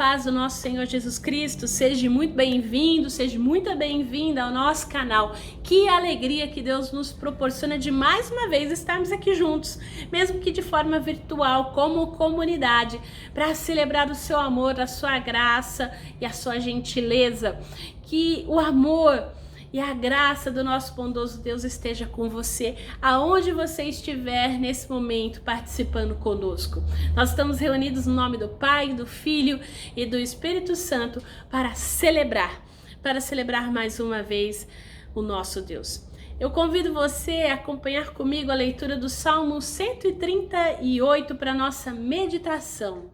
paz do nosso Senhor Jesus Cristo, seja muito bem-vindo, seja muito bem-vinda ao nosso canal. Que alegria que Deus nos proporciona de mais uma vez estarmos aqui juntos, mesmo que de forma virtual, como comunidade, para celebrar o seu amor, a sua graça e a sua gentileza. Que o amor e a graça do nosso bondoso Deus esteja com você, aonde você estiver nesse momento participando conosco. Nós estamos reunidos no nome do Pai, do Filho e do Espírito Santo para celebrar mais uma vez o nosso Deus. Eu convido você a acompanhar comigo a leitura do Salmo 138 para nossa meditação.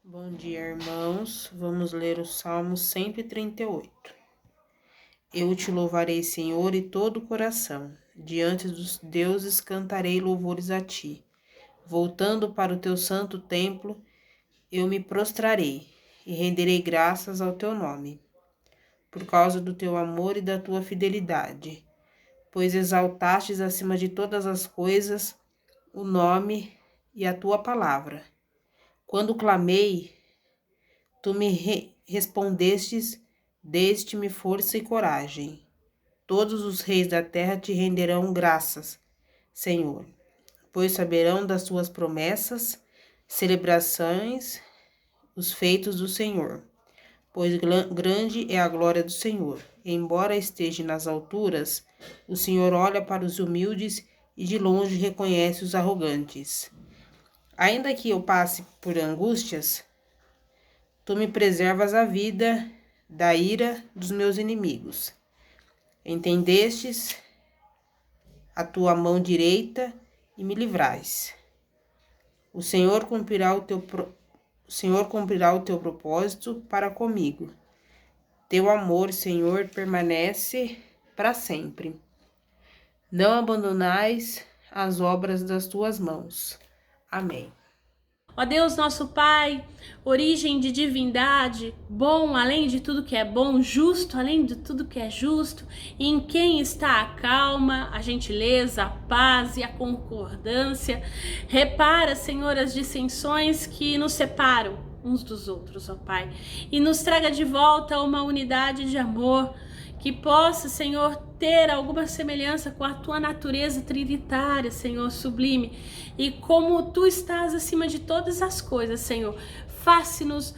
Bom dia, irmãos. Vamos ler o Salmo 138. Eu te louvarei, Senhor, e todo o coração. Diante dos deuses cantarei louvores a ti. Voltando para o teu santo templo, eu me prostrarei e renderei graças ao teu nome, por causa do teu amor e da tua fidelidade, pois exaltastes acima de todas as coisas o nome e a tua palavra. Quando clamei, tu me respondestes, deste-me força e coragem. Todos os reis da terra te renderão graças, Senhor, pois saberão das tuas promessas, celebrações, os feitos do Senhor. Pois grande é a glória do Senhor. Embora esteja nas alturas, o Senhor olha para os humildes e de longe reconhece os arrogantes. Ainda que eu passe por angústias, tu me preservas a vida da ira dos meus inimigos. Entendestes a tua mão direita e me livrais. O Senhor cumprirá o teu propósito para comigo. Teu amor, Senhor, permanece para sempre. Não abandonais as obras das tuas mãos. Amém. Ó Deus, nosso Pai, origem de divindade, bom além de tudo que é bom, justo além de tudo que é justo, em quem está a calma, a gentileza, a paz e a concordância. Repara, Senhor, as dissensões que nos separam uns dos outros, ó Pai, e nos traga de volta uma unidade de amor, que possa, Senhor, ter alguma semelhança com a tua natureza trinitária, Senhor, sublime. E como tu estás acima de todas as coisas, Senhor, faça-nos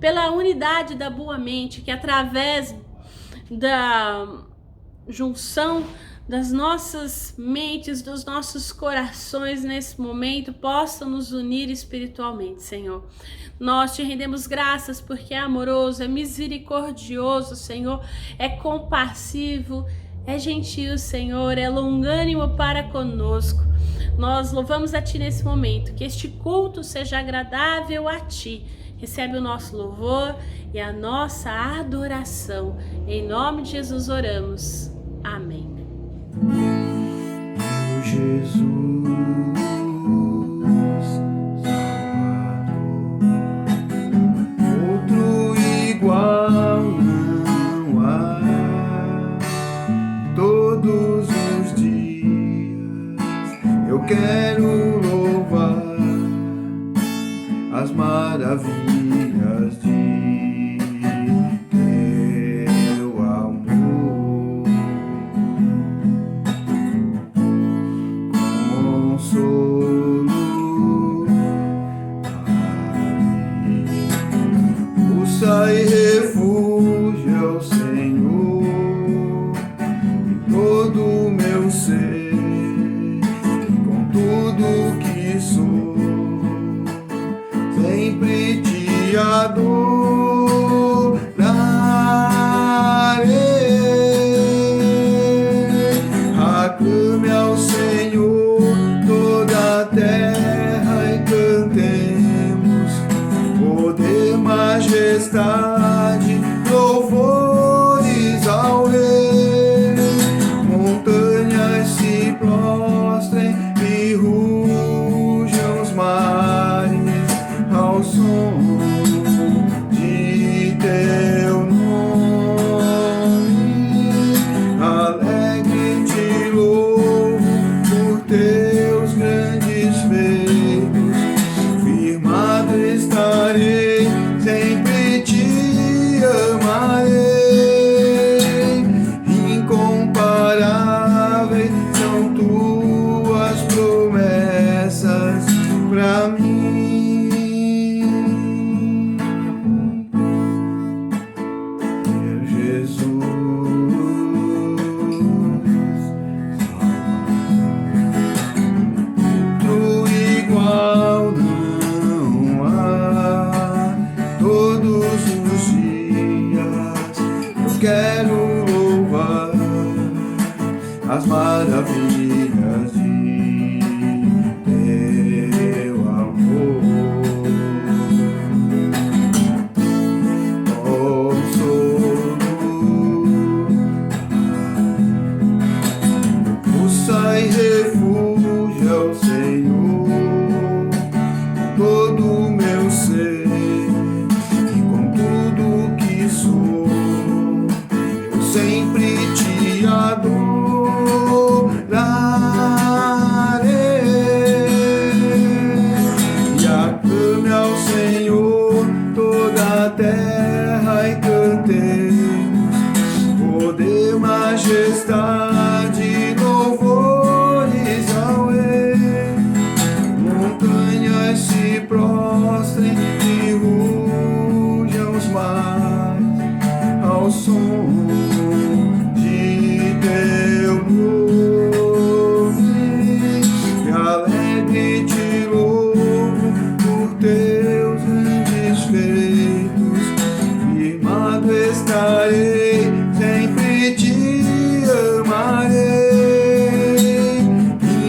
pela unidade da boa mente, que através da junção das nossas mentes, dos nossos corações nesse momento, possam nos unir espiritualmente, Senhor. Nós te rendemos graças porque é amoroso, é misericordioso, Senhor, é compassivo, é gentil, Senhor, é longânimo para conosco. Nós louvamos a Ti nesse momento, que este culto seja agradável a Ti. Recebe o nosso louvor e a nossa adoração. Em nome de Jesus oramos. Amém. Meu Jesus, Salvador, outro igual não há. Todos os dias eu quero louvar as maravilhas de teu amor. Consolo para mim, força e refúgio é o Senhor em todo o meu ser, com tudo que sou, sempre te louvar as maravilhas de teu amor. Consolo, força e refúgio ao Senhor, todo o meu ser, e com tudo que sou, eu sempre te adorarei. E aclame ao Senhor toda a terra e cantemos poder, majestade, louvores ao Rei. Montanhas se prostrem e rujam os mares ao som de teu nome. E alegre te louvo por teus grandes feitos. Firmado estarei, sempre te amarei.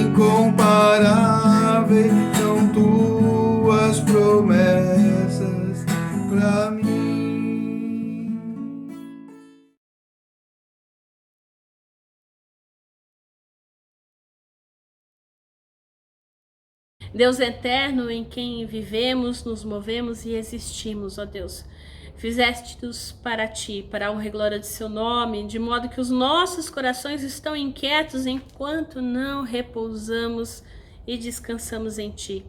Incomparáveis são tuas promessas pra mim. Deus eterno, em quem vivemos, nos movemos e existimos, ó Deus. Fizeste-nos para ti, para a honra e glória de seu nome, de modo que os nossos corações estão inquietos enquanto não repousamos e descansamos em ti.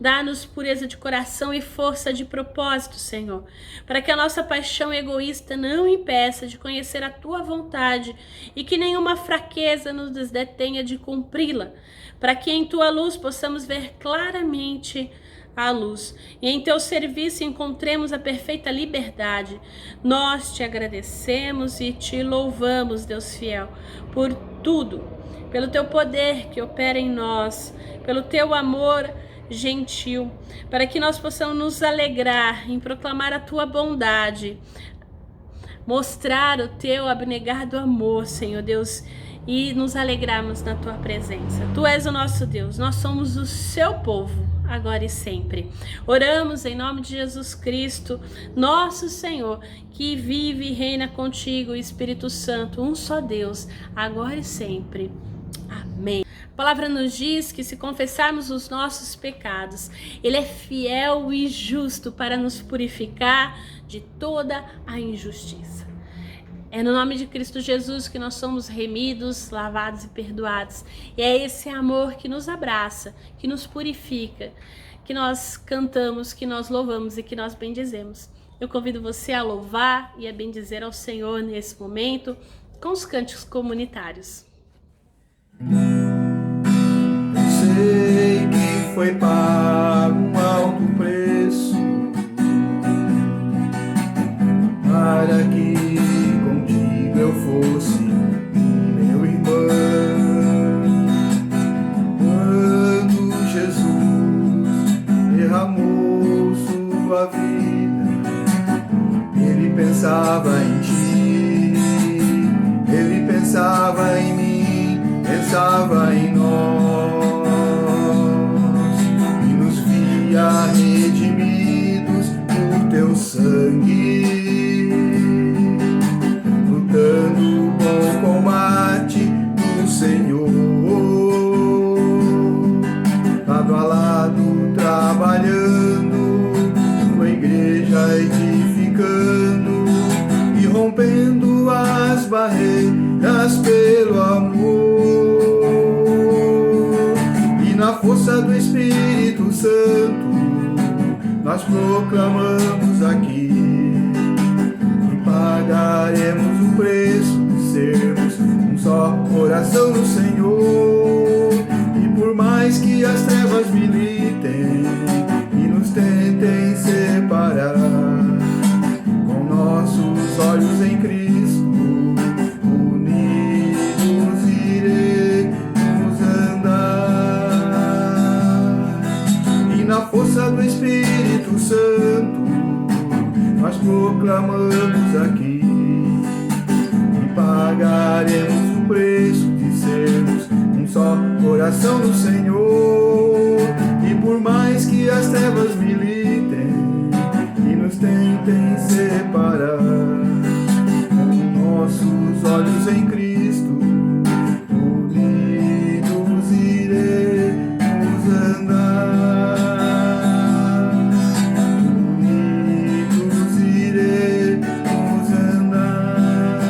Dá-nos pureza de coração e força de propósito, Senhor, para que a nossa paixão egoísta não impeça de conhecer a tua vontade e que nenhuma fraqueza nos detenha de cumpri-la, para que em tua luz possamos ver claramente a luz e em teu serviço encontremos a perfeita liberdade. Nós te agradecemos e te louvamos, Deus fiel, por tudo, pelo teu poder que opera em nós, pelo teu amor gentil, para que nós possamos nos alegrar em proclamar a tua bondade, mostrar o teu abnegado amor, Senhor Deus, e nos alegrarmos na tua presença. Tu és o nosso Deus, nós somos o seu povo, agora e sempre. Oramos em nome de Jesus Cristo, nosso Senhor, que vive e reina contigo, Espírito Santo, um só Deus, agora e sempre. Amém. A palavra nos diz que se confessarmos os nossos pecados, Ele é fiel e justo para nos purificar de toda a injustiça. É no nome de Cristo Jesus que nós somos remidos, lavados e perdoados. E é esse amor que nos abraça, que nos purifica, que nós cantamos, que nós louvamos e que nós bendizemos. Eu convido você a louvar e a bendizer ao Senhor nesse momento com os cânticos comunitários. Sei que foi pago um alto preço para que contigo eu fosse meu irmão. Quando Jesus derramou sua vida, Ele pensava em ti, Ele pensava em mim, pensava em nós, e nos via redimidos por teu sangue, lutando o bom combate do Senhor, lado a lado trabalhando, tua igreja edificando e rompendo as barreiras pelo amor. Na força do Espírito Santo, nós proclamamos aqui e pagaremos o preço de sermos um só coração no Senhor. E por mais que as trevas militem e nos tentem separar, com nossos olhos em Cristo, unidos iremos andar. Na força do Espírito Santo, nós proclamamos aqui e pagaremos o preço de sermos um só coração do Senhor. E por mais que as trevas militem e nos tentem separar, com nossos olhos em Cristo, unidos iremos andar. Unidos iremos andar.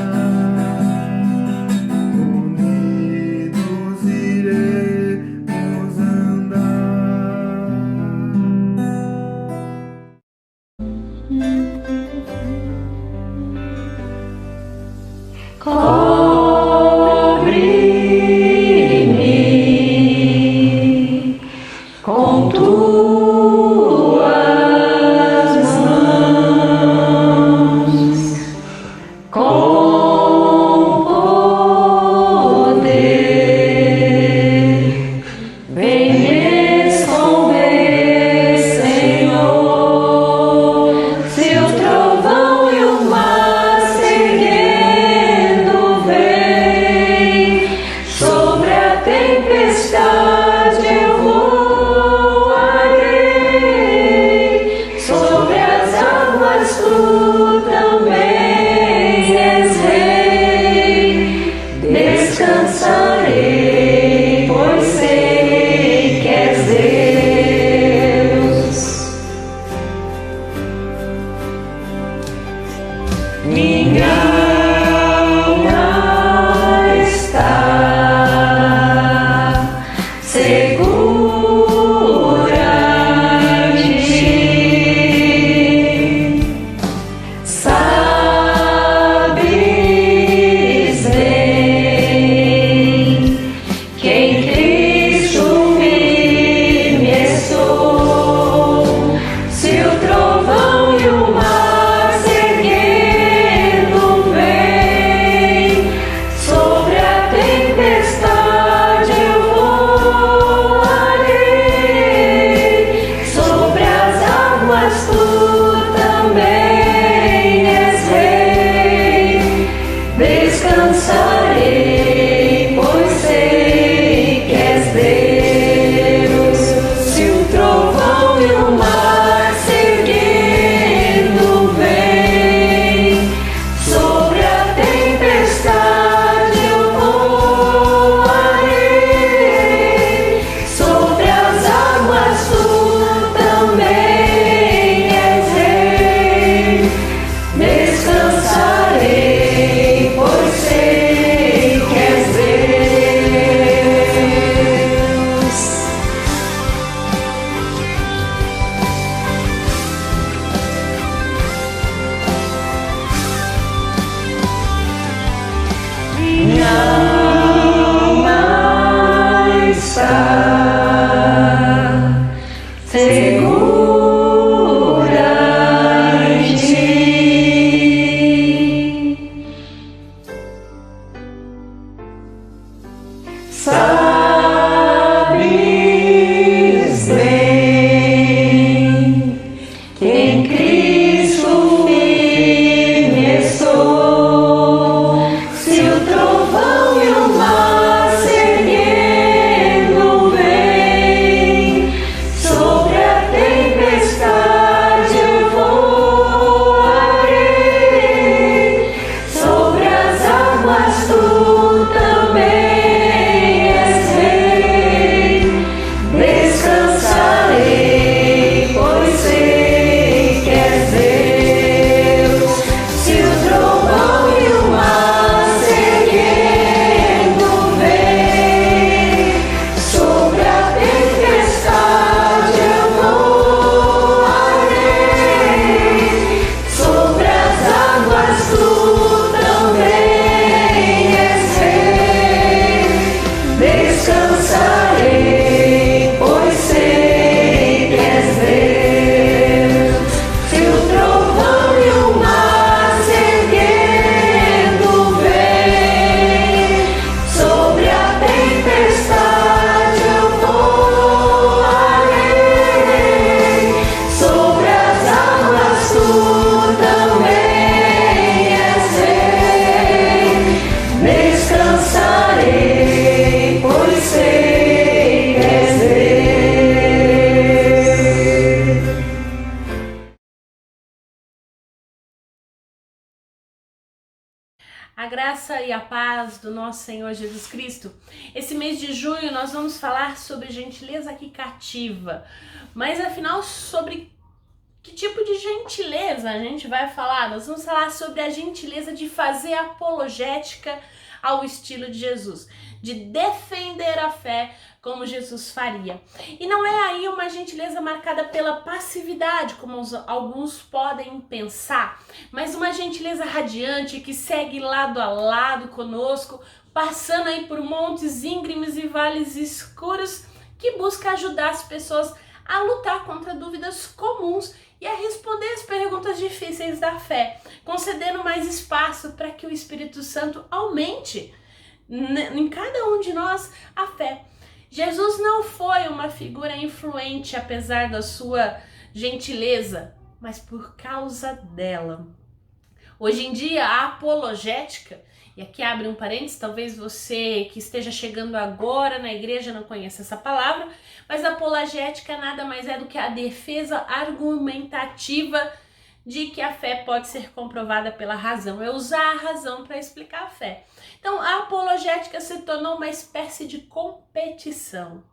Unidos iremos andar. Cobre-me com tuas mãos, com poder, vem me esconder, Senhor. Se o trovão e o mar seguindo vem, sobre a tempestade eu voarei, sobre as águas tu também és rei. Descansarei, pois sei que és Deus. Minha alma está segura em ti. Sabes bem que em Cristo firme estou. Se o trovão e o mar seguindo vem, sobre a tempestade eu voarei, sobre as águas tu também és rei. Descansarei, pois sei que és Deus. Se o trovão e o mar seguindo vem, sobre a tempestade eu voarei, sobre as águas tu também és rei. Descansarei, pois sei que és Deus. Minha alma está segura em ti. Sabes bem que em Cristo firme estou. Se o trovão e o mar seguindo vem, sobre a tempestade eu voarei, sobre as águas tu também és A graça e a paz do nosso Senhor Jesus Cristo. Esse mês de junho nós vamos falar sobre gentileza que cativa. Mas afinal, sobre que tipo de gentileza a gente vai falar? Nós vamos falar sobre a gentileza de fazer apologética ao estilo de Jesus, de defender a fé como Jesus faria. E não é aí uma gentileza marcada pela passividade, como alguns podem pensar, mas uma gentileza radiante que segue lado a lado conosco, passando aí por montes íngremes e vales escuros, que busca ajudar as pessoas a lutar contra dúvidas comuns e a responder as perguntas difíceis da fé, concedendo mais espaço para que o Espírito Santo aumente em cada um de nós a fé. Jesus não foi uma figura influente apesar da sua gentileza, mas por causa dela. Hoje em dia, a apologética, e aqui abre um parênteses, talvez você que esteja chegando agora na igreja não conheça essa palavra, mas a apologética nada mais é do que a defesa argumentativa de que a fé pode ser comprovada pela razão, é usar a razão para explicar a fé. Então, a apologética se tornou uma espécie de competição,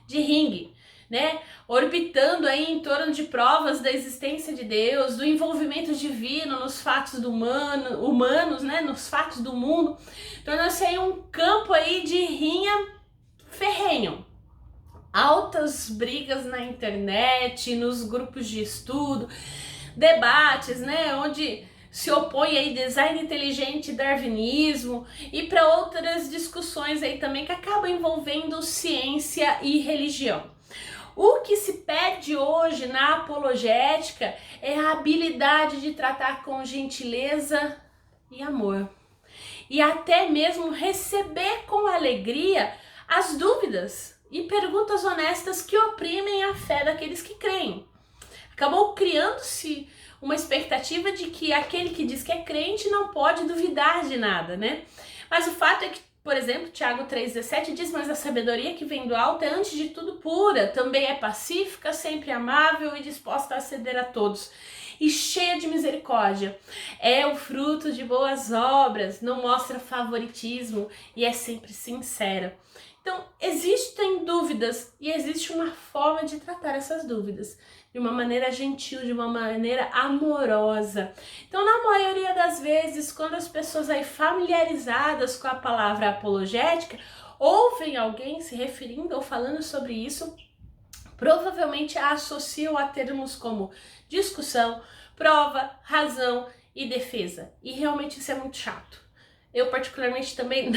de ringue, né? Orbitando aí em torno de provas da existência de Deus, do envolvimento divino nos fatos humanos, né? Nos fatos do mundo, tornou-se aí um campo aí de rinha ferrenho. Altas brigas na internet, nos grupos de estudo, debates, né, onde se opõe aí design inteligente e darwinismo e para outras discussões aí também que acabam envolvendo ciência e religião. O que se pede hoje na apologética é a habilidade de tratar com gentileza e amor e até mesmo receber com alegria as dúvidas e perguntas honestas que oprimem a fé daqueles que creem. Acabou criando-se uma expectativa de que aquele que diz que é crente não pode duvidar de nada, né? Mas o fato é que, por exemplo, Tiago 3,17 diz: mas a sabedoria que vem do alto é antes de tudo pura, também é pacífica, sempre amável e disposta a ceder a todos, e cheia de misericórdia. É o fruto de boas obras, não mostra favoritismo e é sempre sincera. Então, existem dúvidas e existe uma forma de tratar essas dúvidas, de uma maneira gentil, de uma maneira amorosa. Então, na maioria das vezes, quando as pessoas aí familiarizadas com a palavra apologética, ouvem alguém se referindo ou falando sobre isso, provavelmente a associam a termos como discussão, prova, razão e defesa. E realmente isso é muito chato. Eu particularmente também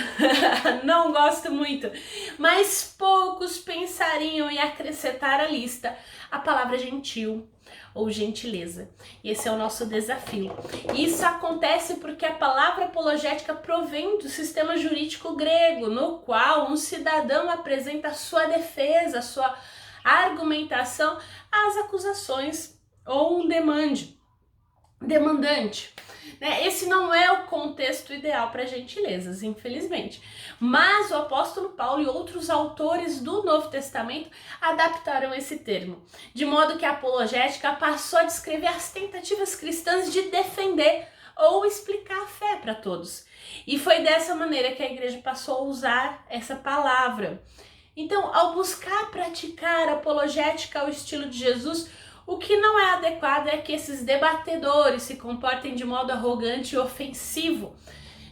não gosto muito, mas poucos pensariam em acrescentar à lista a palavra gentil ou gentileza. E esse é o nosso desafio. Isso acontece porque a palavra apologética provém do sistema jurídico grego, no qual um cidadão apresenta a sua defesa, a sua argumentação às acusações ou um demandante. Esse não é o contexto ideal para gentilezas, infelizmente. Mas o apóstolo Paulo e outros autores do Novo Testamento adaptaram esse termo, de modo que a apologética passou a descrever as tentativas cristãs de defender ou explicar a fé para todos. E foi dessa maneira que a igreja passou a usar essa palavra. Então, ao buscar praticar apologética ao estilo de Jesus, o que não é adequado é que esses debatedores se comportem de modo arrogante e ofensivo.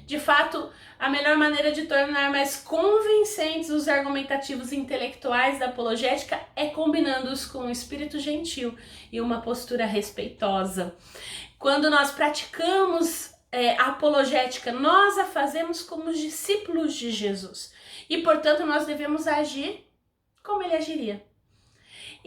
De fato, a melhor maneira de tornar mais convincentes os argumentativos intelectuais da apologética é combinando-os com um espírito gentil e uma postura respeitosa. Quando nós praticamos a apologética, nós a fazemos como os discípulos de Jesus. E, portanto, nós devemos agir como ele agiria.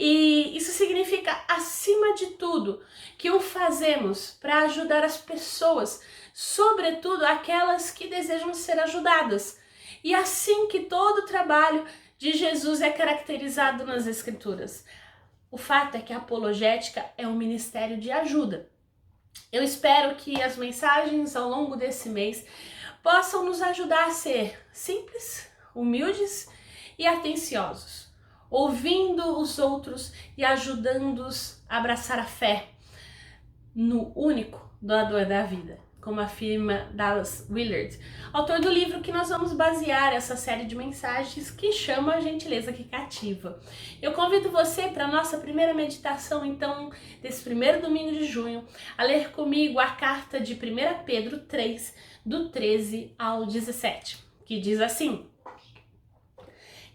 E isso significa, acima de tudo, que o fazemos para ajudar as pessoas, sobretudo aquelas que desejam ser ajudadas. E assim que todo o trabalho de Jesus é caracterizado nas Escrituras. O fato é que a apologética é um ministério de ajuda. Eu espero que as mensagens ao longo desse mês possam nos ajudar a ser simples, humildes e atenciosos, ouvindo os outros e ajudando-os a abraçar a fé no único doador da vida, como afirma Dallas Willard, autor do livro que nós vamos basear essa série de mensagens, que chama A Gentileza que Cativa. Eu convido você para a nossa primeira meditação, então, desse primeiro domingo de junho, a ler comigo a carta de 1 Pedro 3, do 13 ao 17, que diz assim: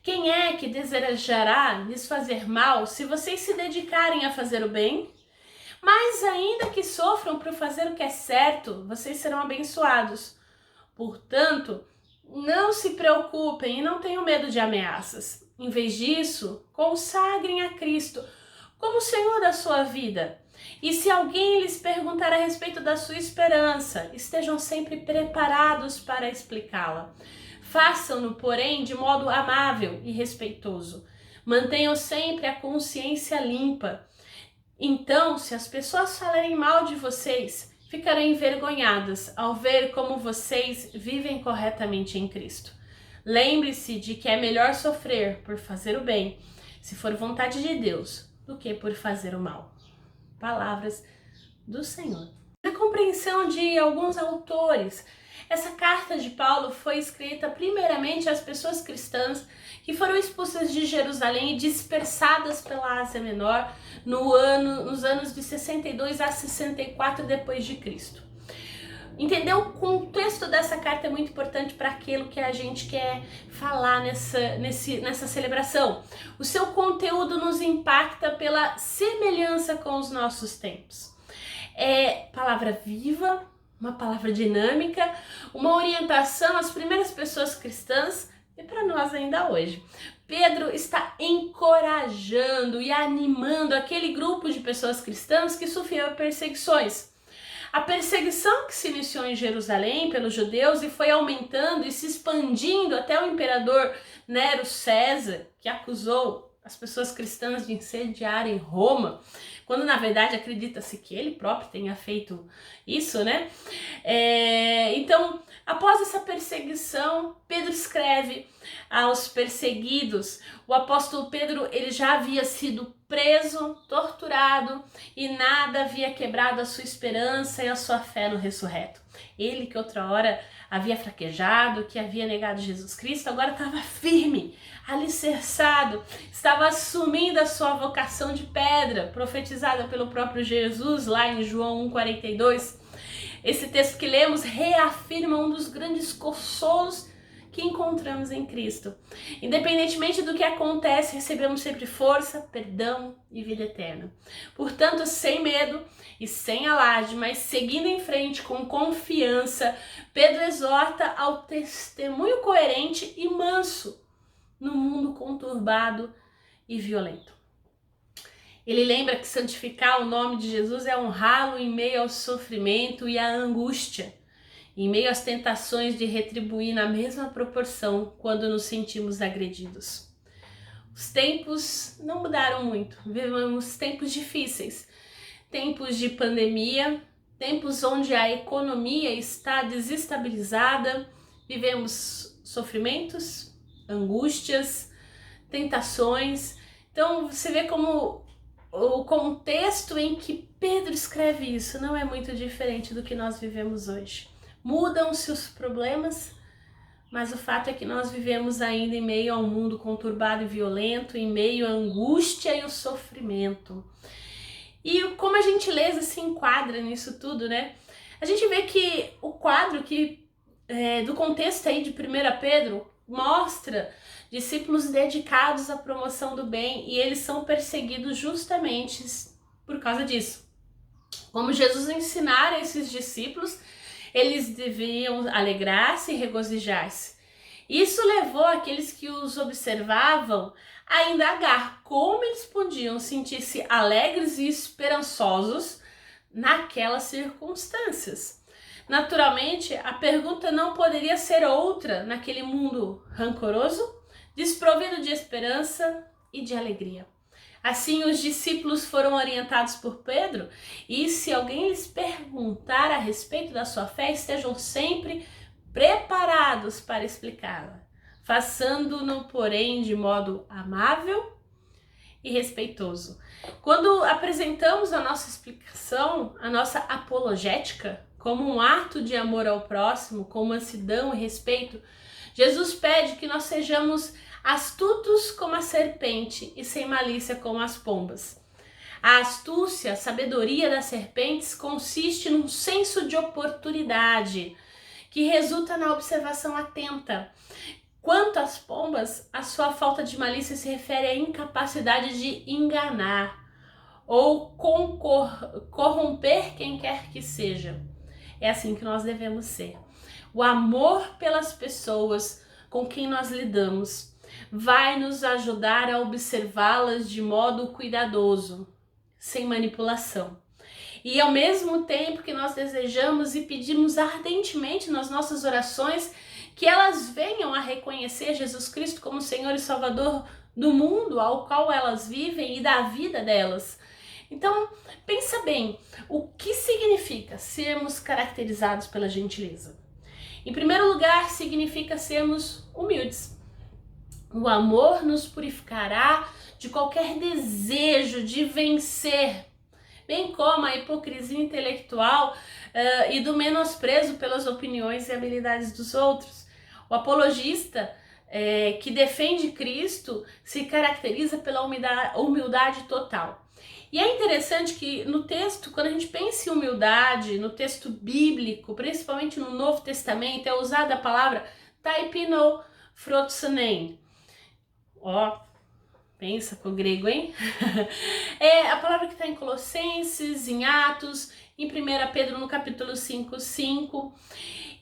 quem é que desejará lhes fazer mal se vocês se dedicarem a fazer o bem? Mas ainda que sofram por fazer o que é certo, vocês serão abençoados. Portanto, não se preocupem e não tenham medo de ameaças. Em vez disso, consagrem a Cristo como Senhor da sua vida. E se alguém lhes perguntar a respeito da sua esperança, estejam sempre preparados para explicá-la. Façam-no, porém, de modo amável e respeitoso. Mantenham sempre a consciência limpa. Então, se as pessoas falarem mal de vocês, ficarão envergonhadas ao ver como vocês vivem corretamente em Cristo. Lembre-se de que é melhor sofrer por fazer o bem, se for vontade de Deus, do que por fazer o mal. Palavras do Senhor. Na compreensão de alguns autores, essa carta de Paulo foi escrita primeiramente às pessoas cristãs que foram expulsas de Jerusalém e dispersadas pela Ásia Menor nos anos de 62 a 64 depois de Cristo. Entender o contexto dessa carta é muito importante para aquilo que a gente quer falar nessa celebração. O seu conteúdo nos impacta pela semelhança com os nossos tempos. É palavra viva, uma palavra dinâmica, uma orientação às primeiras pessoas cristãs e para nós ainda hoje. Pedro está encorajando e animando aquele grupo de pessoas cristãs que sofriam perseguições. A perseguição que se iniciou em Jerusalém pelos judeus e foi aumentando e se expandindo até o imperador Nero César, que acusou as pessoas cristãs de incendiarem Roma, quando na verdade acredita-se que ele próprio tenha feito isso, né? Então, após essa perseguição, Pedro escreve aos perseguidos. O apóstolo Pedro, ele já havia sido preso, torturado e nada havia quebrado a sua esperança e a sua fé no ressurreto. Ele que outra hora havia fraquejado, que havia negado Jesus Cristo, agora estava firme, alicerçado, estava assumindo a sua vocação de pedra, profetizada pelo próprio Jesus lá em João 1,42. Esse texto que lemos reafirma um dos grandes consolos que encontramos em Cristo. Independentemente do que acontece, recebemos sempre força, perdão e vida eterna. Portanto, sem medo e sem alarde, mas seguindo em frente com confiança, Pedro exorta ao testemunho coerente e manso no mundo conturbado e violento. Ele lembra que santificar o nome de Jesus é honrá-lo em meio ao sofrimento e à angústia, em meio às tentações de retribuir na mesma proporção quando nos sentimos agredidos. Os tempos não mudaram muito, vivemos tempos difíceis, tempos de pandemia, tempos onde a economia está desestabilizada, vivemos sofrimentos, angústias, tentações. Então você vê como o contexto em que Pedro escreve isso não é muito diferente do que nós vivemos hoje. Mudam-se os problemas, mas o fato é que nós vivemos ainda em meio a um mundo conturbado e violento, em meio à angústia e o sofrimento. E como a gentileza se enquadra nisso tudo, né? A gente vê que o quadro do contexto aí de 1 Pedro mostra discípulos dedicados à promoção do bem e eles são perseguidos justamente por causa disso. Como Jesus ensinara esses discípulos, eles deviam alegrar-se e regozijar-se. Isso levou aqueles que os observavam a indagar como eles podiam sentir-se alegres e esperançosos naquelas circunstâncias. Naturalmente, a pergunta não poderia ser outra naquele mundo rancoroso, desprovido de esperança e de alegria. Assim, os discípulos foram orientados por Pedro e se alguém lhes perguntar a respeito da sua fé, estejam sempre preparados para explicá-la, façando-no, porém, de modo amável e respeitoso. Quando apresentamos a nossa explicação, a nossa apologética, como um ato de amor ao próximo, com mansidão e respeito, Jesus pede que nós sejamos astutos como a serpente e sem malícia como as pombas. A astúcia, a sabedoria das serpentes consiste num senso de oportunidade, que resulta na observação atenta. Quanto às pombas, a sua falta de malícia se refere à incapacidade de enganar ou corromper quem quer que seja. É assim que nós devemos ser. O amor pelas pessoas com quem nós lidamos vai nos ajudar a observá-las de modo cuidadoso, sem manipulação. E ao mesmo tempo que nós desejamos e pedimos ardentemente nas nossas orações que elas venham a reconhecer Jesus Cristo como Senhor e Salvador do mundo ao qual elas vivem e da vida delas. Então, pensa bem, o que significa sermos caracterizados pela gentileza? Em primeiro lugar, significa sermos humildes. O amor nos purificará de qualquer desejo de vencer, bem como a hipocrisia intelectual e do menosprezo pelas opiniões e habilidades dos outros. O apologista que defende Cristo se caracteriza pela humildade total. E é interessante que no texto, quando a gente pensa em humildade, no texto bíblico, principalmente no Novo Testamento, é usada a palavra taipino-frotsanen. Ó, pensa com o grego, hein? É a palavra que está em Colossenses, em Atos, em 1 Pedro no capítulo 5:5.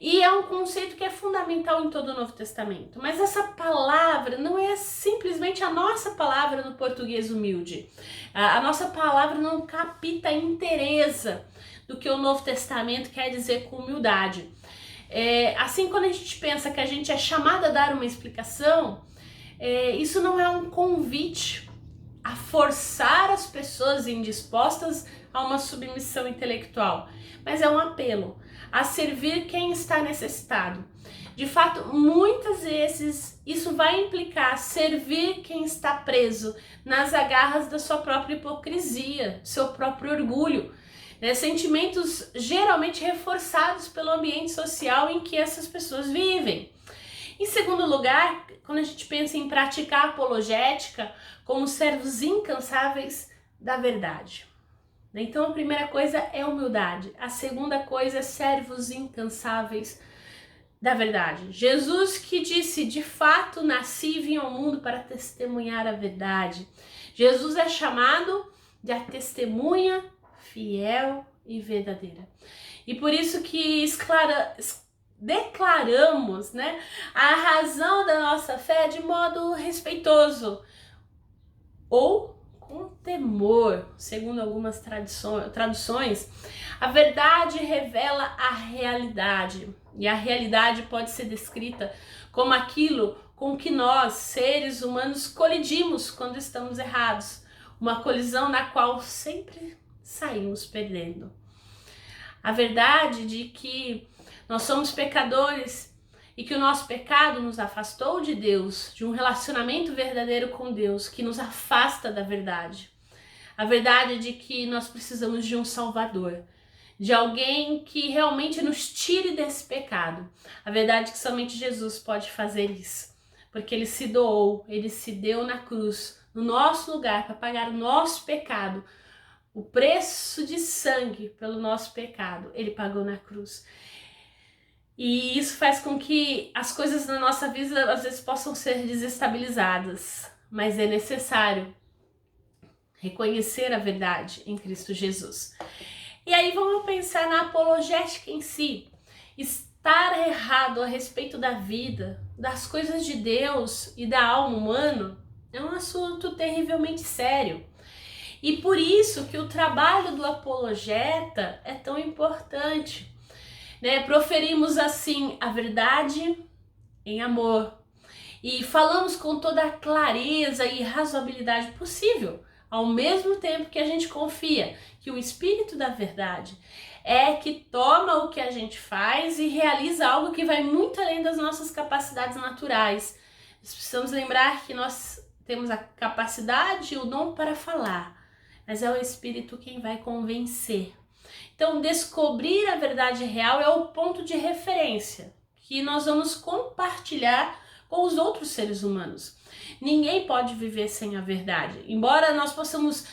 E é um conceito que é fundamental em todo o Novo Testamento. Mas essa palavra não é simplesmente a nossa palavra no português humilde. A nossa palavra não capta a inteireza do que o Novo Testamento quer dizer com humildade. Assim, quando a gente pensa que a gente é chamado a dar uma explicação, isso não é um convite a forçar as pessoas indispostas a uma submissão intelectual, mas é um apelo a servir quem está necessitado. De fato, muitas vezes isso vai implicar servir quem está preso nas agarras da sua própria hipocrisia, seu próprio orgulho, né? Sentimentos geralmente reforçados pelo ambiente social em que essas pessoas vivem. Em segundo lugar, quando a gente pensa em praticar apologética como servos incansáveis da verdade. Então a primeira coisa é humildade, a segunda coisa é servos incansáveis da verdade. Jesus que disse, de fato nasci e vim ao mundo para testemunhar a verdade. Jesus é chamado de a testemunha fiel e verdadeira. E por isso que declaramos, né, a razão da nossa fé de modo respeitoso ou com temor, segundo algumas traduções. A verdade revela a realidade, e a realidade pode ser descrita como aquilo com que nós, seres humanos, colidimos quando estamos errados, uma colisão na qual sempre saímos perdendo. A verdade de que nós somos pecadores e que o nosso pecado nos afastou de Deus, de um relacionamento verdadeiro com Deus, que nos afasta da verdade. A verdade de que nós precisamos de um Salvador, de alguém que realmente nos tire desse pecado. A verdade é que somente Jesus pode fazer isso, porque Ele se doou, Ele se deu na cruz, no nosso lugar, para pagar o nosso pecado. O preço de sangue pelo nosso pecado, Ele pagou na cruz. E isso faz com que as coisas na nossa vida às vezes possam ser desestabilizadas, mas é necessário reconhecer a verdade em Cristo Jesus. E aí vamos pensar na apologética em si. Estar errado a respeito da vida, das coisas de Deus e da alma humana é um assunto terrivelmente sério. E por isso que o trabalho do apologeta é tão importante. Proferimos assim a verdade em amor e falamos com toda a clareza e razoabilidade possível, ao mesmo tempo que a gente confia que o Espírito da verdade é que toma o que a gente faz e realiza algo que vai muito além das nossas capacidades naturais. Nós precisamos lembrar que nós temos a capacidade e o dom para falar, mas é o Espírito quem vai convencer. Então, descobrir a verdade real é o ponto de referência que nós vamos compartilhar com os outros seres humanos. Ninguém pode viver sem a verdade. Embora nós possamos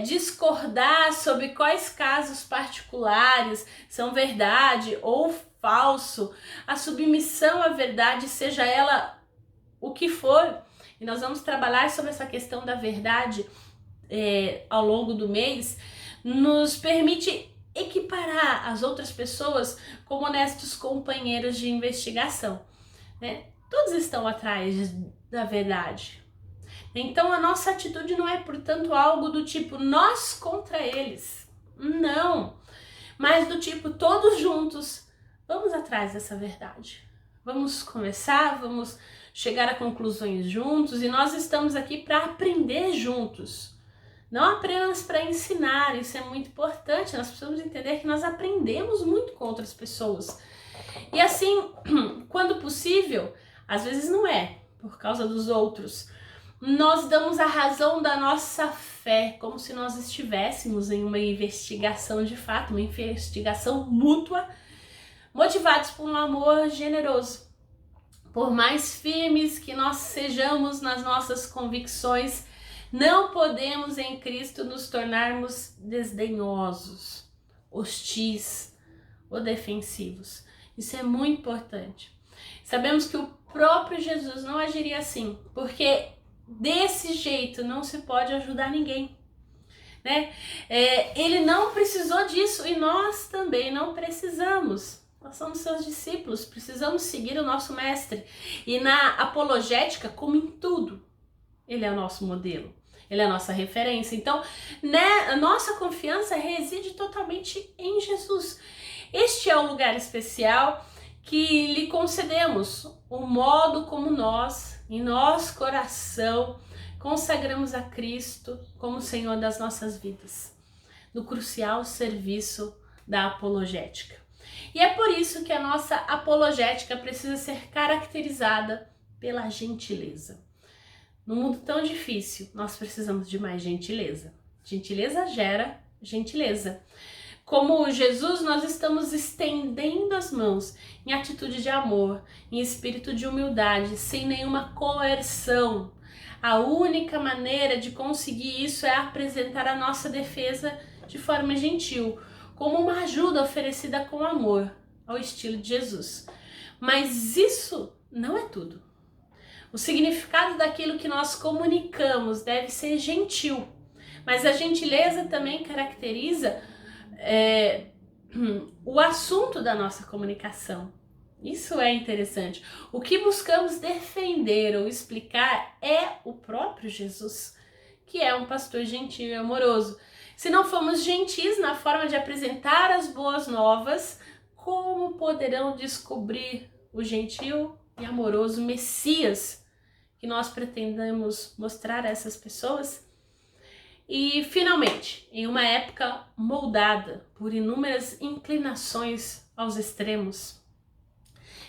discordar sobre quais casos particulares são verdade ou falso, a submissão à verdade, seja ela o que for, e nós vamos trabalhar sobre essa questão da verdade ao longo do mês, nos permite equiparar as outras pessoas como honestos companheiros de investigação, né? Todos estão atrás da verdade. Então a nossa atitude não é, portanto, algo do tipo nós contra eles. Não. Mas do tipo todos juntos vamos atrás dessa verdade. Vamos conversar, vamos chegar a conclusões juntos, e nós estamos aqui para aprender juntos. Não apenas para ensinar, isso é muito importante. Nós precisamos entender que nós aprendemos muito com outras pessoas. E assim, quando possível, às vezes não é por causa dos outros, nós damos a razão da nossa fé, como se nós estivéssemos em uma investigação de fato, uma investigação mútua, motivados por um amor generoso. Por mais firmes que nós sejamos nas nossas convicções, não podemos em Cristo nos tornarmos desdenhosos, hostis ou defensivos. Isso é muito importante. Sabemos que o próprio Jesus não agiria assim, porque desse jeito não se pode ajudar ninguém, né? Ele não precisou disso e nós também não precisamos. Nós somos seus discípulos, precisamos seguir o nosso mestre. E na apologética, como em tudo, ele é o nosso modelo, ele é a nossa referência. Então, né, a nossa confiança reside totalmente em Jesus. Este é o lugar especial que lhe concedemos, o modo como nós, em nosso coração, consagramos a Cristo como Senhor das nossas vidas, no crucial serviço da apologética. E é por isso que a nossa apologética precisa ser caracterizada pela gentileza. Num mundo tão difícil, nós precisamos de mais gentileza. Gentileza gera gentileza. Como Jesus, nós estamos estendendo as mãos em atitude de amor, em espírito de humildade, sem nenhuma coerção. A única maneira de conseguir isso é apresentar a nossa defesa de forma gentil, como uma ajuda oferecida com amor, ao estilo de Jesus. Mas isso não é tudo. O significado daquilo que nós comunicamos deve ser gentil, mas a gentileza também caracteriza o assunto da nossa comunicação. Isso é interessante. O que buscamos defender ou explicar é o próprio Jesus, que é um pastor gentil e amoroso. Se não formos gentis na forma de apresentar as boas novas, como poderão descobrir o gentil e amoroso Messias que nós pretendemos mostrar a essas pessoas? E, finalmente, em uma época moldada por inúmeras inclinações aos extremos,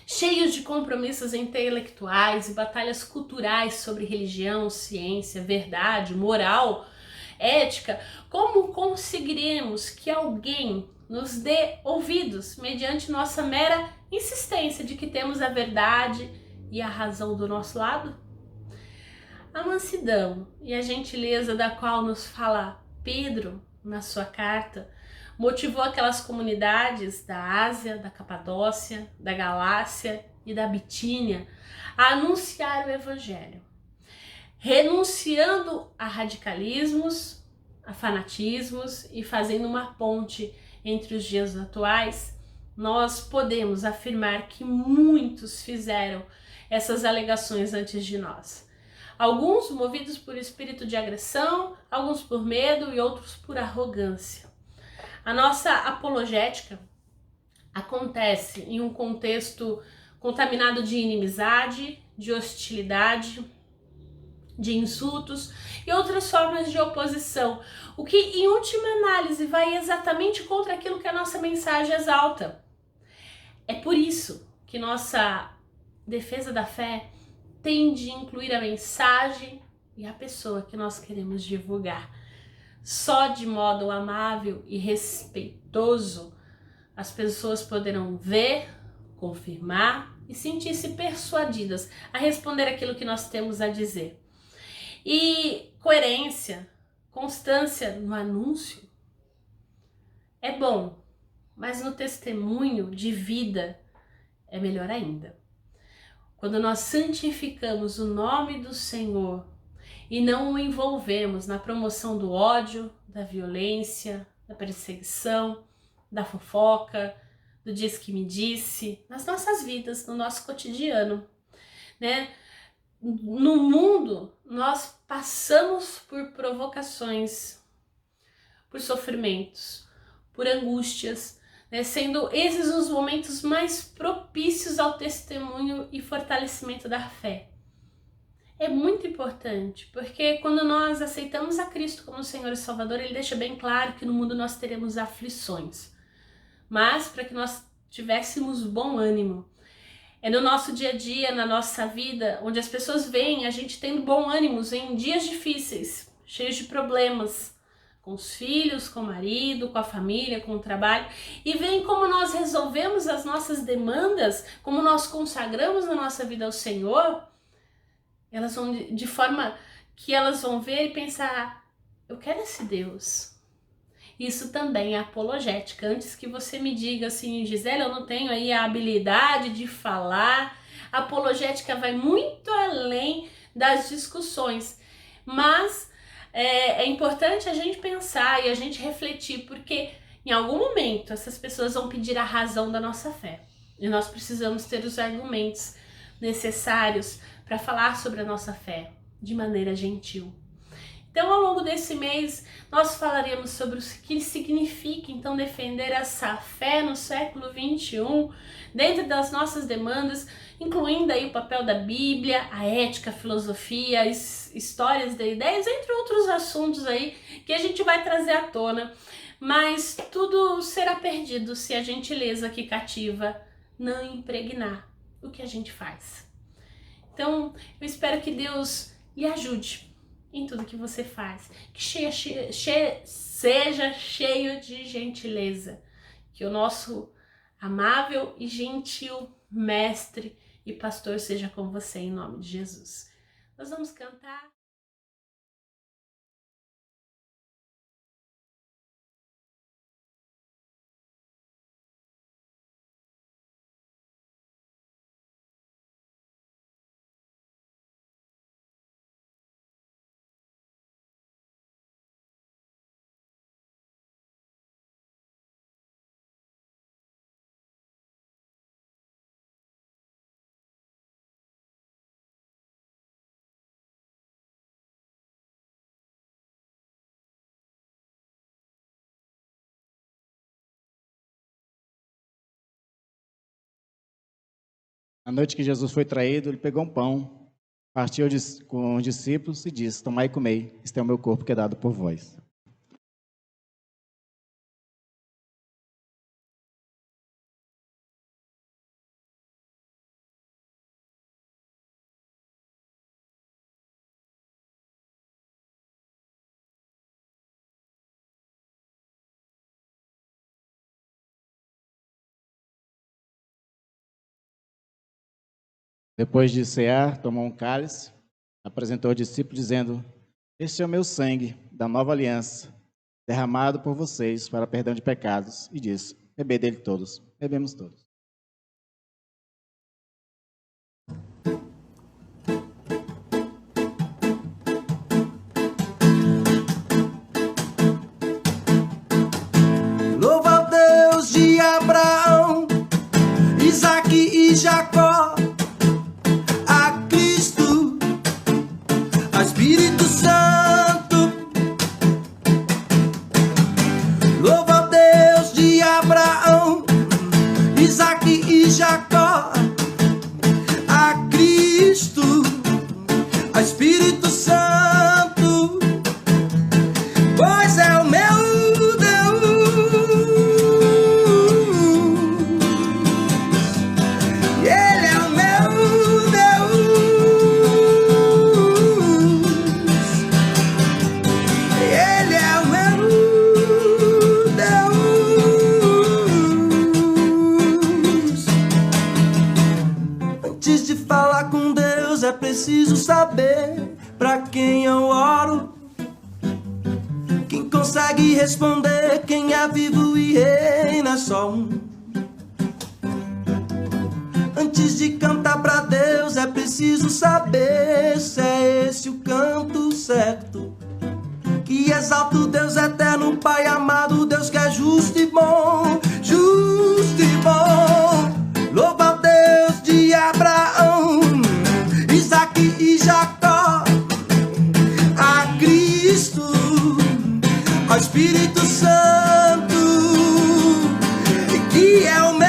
cheios de compromissos intelectuais e batalhas culturais sobre religião, ciência, verdade, moral, ética, como conseguiremos que alguém nos dê ouvidos mediante nossa mera insistência de que temos a verdade e a razão do nosso lado? A mansidão e a gentileza da qual nos fala Pedro na sua carta motivou aquelas comunidades da Ásia, da Capadócia, da Galácia e da Bitínia a anunciar o Evangelho, renunciando a radicalismos, a fanatismos e fazendo uma ponte entre os dias atuais. Nós podemos afirmar que muitos fizeram essas alegações antes de nós. Alguns movidos por espírito de agressão, alguns por medo e outros por arrogância. A nossa apologética acontece em um contexto contaminado de inimizade, de hostilidade, de insultos e outras formas de oposição, o que em última análise vai exatamente contra aquilo que a nossa mensagem exalta. É por isso que nossa defesa da fé tem de incluir a mensagem e a pessoa que nós queremos divulgar. só de modo amável e respeitoso as pessoas poderão ver, confirmar e sentir-se persuadidas a responder aquilo que nós temos a dizer. E coerência, constância no anúncio é bom, mas no testemunho de vida é melhor ainda. Quando nós santificamos o nome do Senhor e não o envolvemos na promoção do ódio, da violência, da perseguição, da fofoca, do diz que me disse, nas nossas vidas, no nosso cotidiano, né? No mundo, nós passamos por provocações, por sofrimentos, por angústias, né? Sendo esses os momentos mais propícios ao testemunho e fortalecimento da fé. É muito importante, porque quando nós aceitamos a Cristo como Senhor e Salvador, Ele deixa bem claro que no mundo nós teremos aflições. Mas para que nós tivéssemos bom ânimo. É no nosso dia a dia, na nossa vida, onde as pessoas veem a gente tendo bom ânimo em dias difíceis, cheios de problemas, com os filhos, com o marido, com a família, com o trabalho, e veem como nós resolvemos as nossas demandas, como nós consagramos a nossa vida ao Senhor. Elas vão de forma que elas vão ver e pensar, eu quero esse Deus. Isso também é apologética. Antes que você me diga assim, Gisele, eu não tenho aí a habilidade de falar, a apologética vai muito além das discussões. Mas é importante a gente pensar e a gente refletir, porque em algum momento essas pessoas vão pedir a razão da nossa fé. E nós precisamos ter os argumentos necessários para falar sobre a nossa fé de maneira gentil. Então, ao longo desse mês, nós falaremos sobre o que significa, então, defender essa fé no século XXI, dentro das nossas demandas, incluindo aí o papel da Bíblia, a ética, a filosofia, as histórias de ideias, entre outros assuntos aí que a gente vai trazer à tona. Mas tudo será perdido se a gentileza que cativa não impregnar o que a gente faz. Então, eu espero que Deus lhe ajude em tudo que você faz, que seja cheio de gentileza, que o nosso amável e gentil mestre e pastor seja com você em nome de Jesus. Nós vamos cantar. Na noite que Jesus foi traído, ele pegou um pão, partiu com os discípulos e disse, tomai e comei, este é o meu corpo que é dado por vós. Depois de cear, tomou um cálice, apresentou ao discípulo, dizendo, este é o meu sangue da nova aliança, derramado por vocês para perdão de pecados, e disse, bebei dele todos, bebemos todos. Louva ao Deus de Abraão, Isaque e Jacó, a Cristo, a Espírito Santo. Louva ao Deus de Abraão, Isaque e Jacó, a Cristo, a Espírito Santo, pois é o meu Ele é o meu Antes de falar com Deus é preciso saber pra quem eu oro. Quem consegue responder, quem é vivo e reina é só um. Antes de cantar pra Deus é preciso saber se é esse o canto certo, que exalta o Deus eterno, Pai amado, Deus que é justo e bom, justo e bom. Louva a Deus de Abraão, Isaac e Jacó, a Cristo, ao Espírito Santo, que é o meu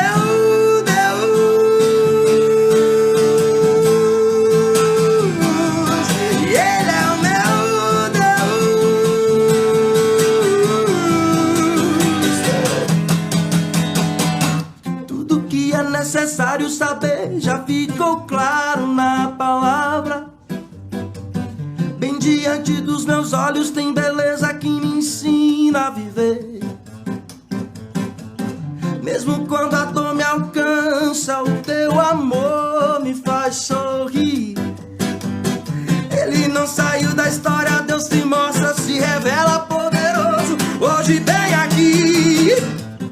necessário saber, já ficou claro na palavra. Bem diante dos meus olhos tem beleza que me ensina a viver. Mesmo quando a dor me alcança, o teu amor me faz sorrir. Ele não saiu da história, Deus se mostra, se revela poderoso. Hoje vem aqui,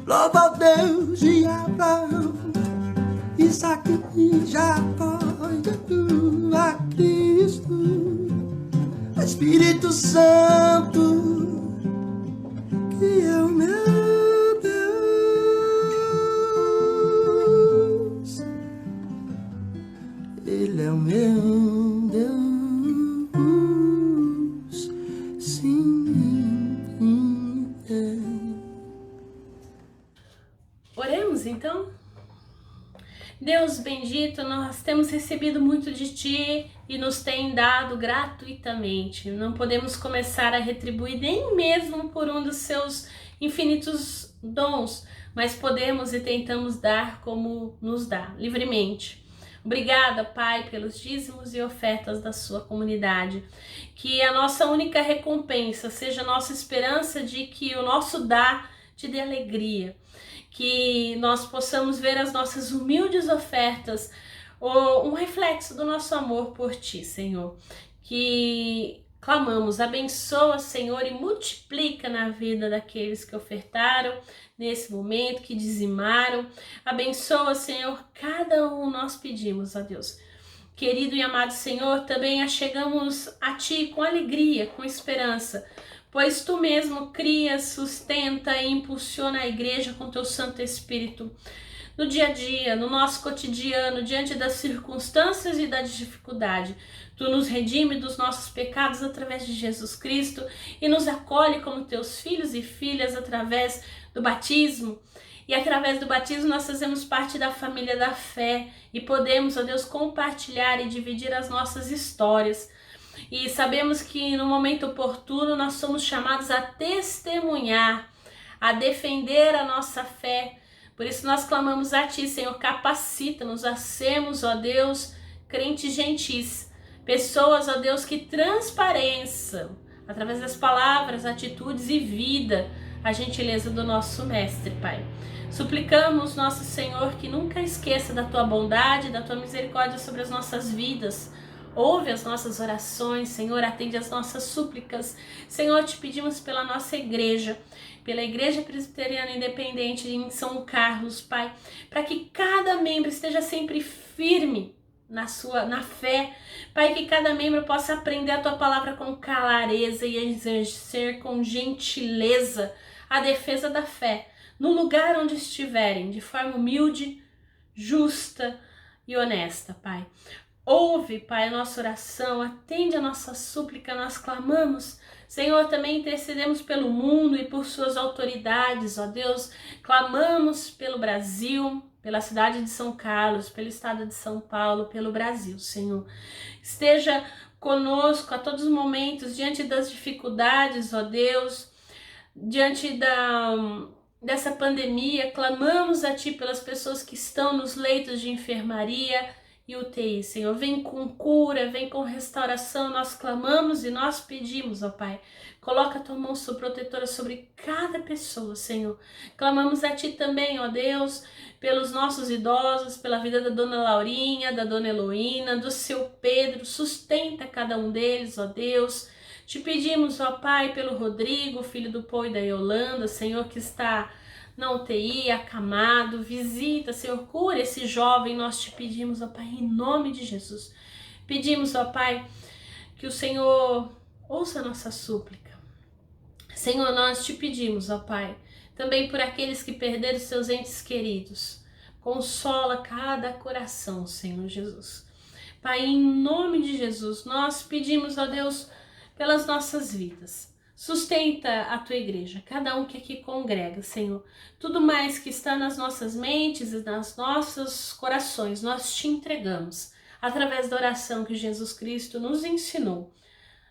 louva ao Deus de Abraão, Isaac e Jacó, a Cristo, o Espírito Santo, que é o meu Deus. Ele é o meu Deus, sim, é. Oremos então? Deus bendito, nós temos recebido muito de Ti e nos tem dado gratuitamente. Não podemos começar a retribuir nem mesmo por um dos Seus infinitos dons, mas podemos e tentamos dar como nos dá, livremente. Obrigada, Pai, pelos dízimos e ofertas da Sua comunidade. Que a nossa única recompensa seja a nossa esperança de que o nosso dar te dê alegria. Que nós possamos ver as nossas humildes ofertas, um reflexo do nosso amor por Ti, Senhor. Que clamamos, abençoa, Senhor, e multiplica na vida daqueles que ofertaram nesse momento, que dizimaram. Abençoa, Senhor, cada um nós pedimos, ó Deus. Querido e amado Senhor, também achegamos a Ti com alegria, com esperança, pois Tu mesmo crias, sustenta e impulsiona a igreja com Teu Santo Espírito. No dia a dia, no nosso cotidiano, diante das circunstâncias e da dificuldade, Tu nos redime dos nossos pecados através de Jesus Cristo e nos acolhe como Teus filhos e filhas através do batismo. E através do batismo nós fazemos parte da família da fé e podemos, ó Deus, compartilhar e dividir as nossas histórias. E sabemos que no momento oportuno nós somos chamados a testemunhar, a defender a nossa fé. Por isso nós clamamos a Ti, Senhor, capacita-nos a sermos, ó Deus, crentes gentis, pessoas, ó Deus, que transpareçam, através das palavras, atitudes e vida, a gentileza do nosso Mestre, Pai. Suplicamos, nosso Senhor, que nunca esqueça da Tua bondade, da Tua misericórdia sobre as nossas vidas. Ouve as nossas orações, Senhor, atende as nossas súplicas. Senhor, te pedimos pela nossa igreja, pela Igreja Presbiteriana Independente em São Carlos, Pai, para que cada membro esteja sempre firme na fé, Pai, que cada membro possa aprender a Tua palavra com clareza e exercer com gentileza a defesa da fé, no lugar onde estiverem, de forma humilde, justa e honesta, Pai. Ouve, Pai, a nossa oração, atende a nossa súplica, nós clamamos. Senhor, também intercedemos pelo mundo e por suas autoridades, ó Deus. Clamamos pelo Brasil, pela cidade de São Carlos, pelo estado de São Paulo, pelo Brasil, Senhor. Esteja conosco a todos os momentos, diante das dificuldades, ó Deus, diante dessa pandemia. Clamamos a Ti pelas pessoas que estão nos leitos de enfermaria, e UTI, Senhor. Vem com cura, vem com restauração. Nós clamamos e nós pedimos, ó Pai. Coloca a tua mão protetora sobre cada pessoa, Senhor. Clamamos a Ti também, ó Deus, pelos nossos idosos, pela vida da Dona Laurinha, da Dona Heloína, do seu Pedro. Sustenta cada um deles, ó Deus. Te pedimos, ó Pai, pelo Rodrigo, filho do Pô e da Yolanda, Senhor, que está na UTI, acamado. Visita, Senhor, cura esse jovem. Nós te pedimos, ó Pai, em nome de Jesus. Pedimos, ó Pai, que o Senhor ouça a nossa súplica. Senhor, nós te pedimos, ó Pai, também por aqueles que perderam seus entes queridos. Consola cada coração, Senhor Jesus. Pai, em nome de Jesus, nós pedimos, ó Deus, pelas nossas vidas. Sustenta a tua igreja, cada um que aqui congrega, Senhor. Tudo mais que está nas nossas mentes e nos nossos corações, nós te entregamos, através da oração que Jesus Cristo nos ensinou,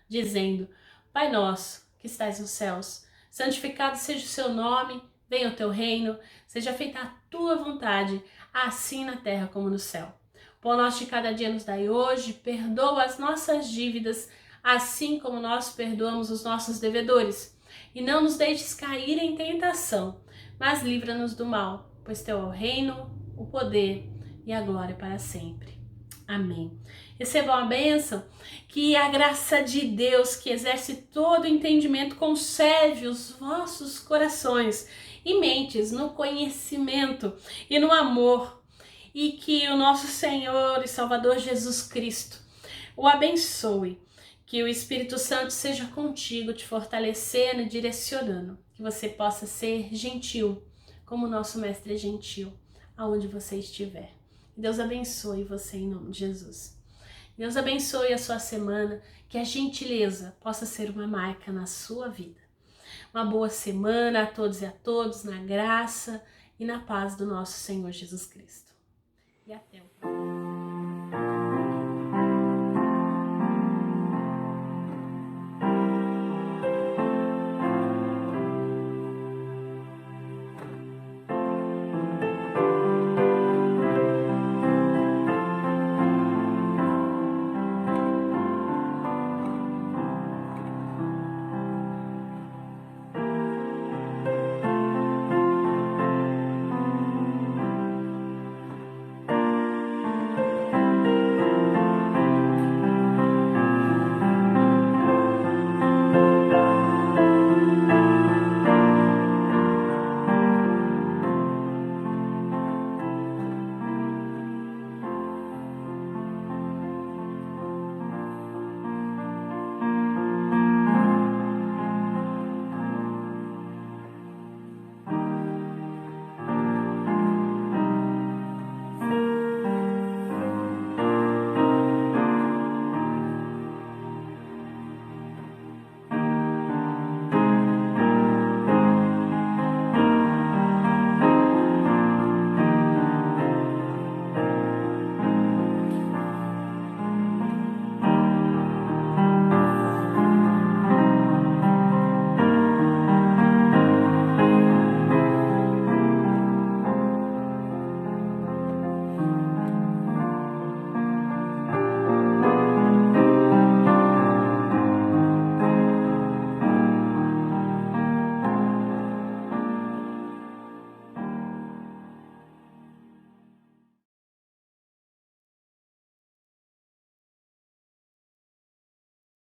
dizendo: Pai nosso, que estais nos céus, santificado seja o seu nome, venha o teu reino, seja feita a tua vontade, assim na terra como no céu. O pão nosso de cada dia nos dai hoje, perdoa as nossas dívidas, assim como nós perdoamos os nossos devedores. E não nos deixes cair em tentação, mas livra-nos do mal, pois teu é o reino, o poder e a glória para sempre. Amém. Recebam a bênção, que a graça de Deus, que exerce todo o entendimento, conserve os vossos corações e mentes no conhecimento e no amor, e que o nosso Senhor e Salvador Jesus Cristo o abençoe, que o Espírito Santo seja contigo, te fortalecendo e direcionando, que você possa ser gentil, como o nosso Mestre é gentil, aonde você estiver. Deus abençoe você em nome de Jesus. Deus abençoe a sua semana, que a gentileza possa ser uma marca na sua vida. Uma boa semana a todos e a todas, na graça e na paz do nosso Senhor Jesus Cristo. E até o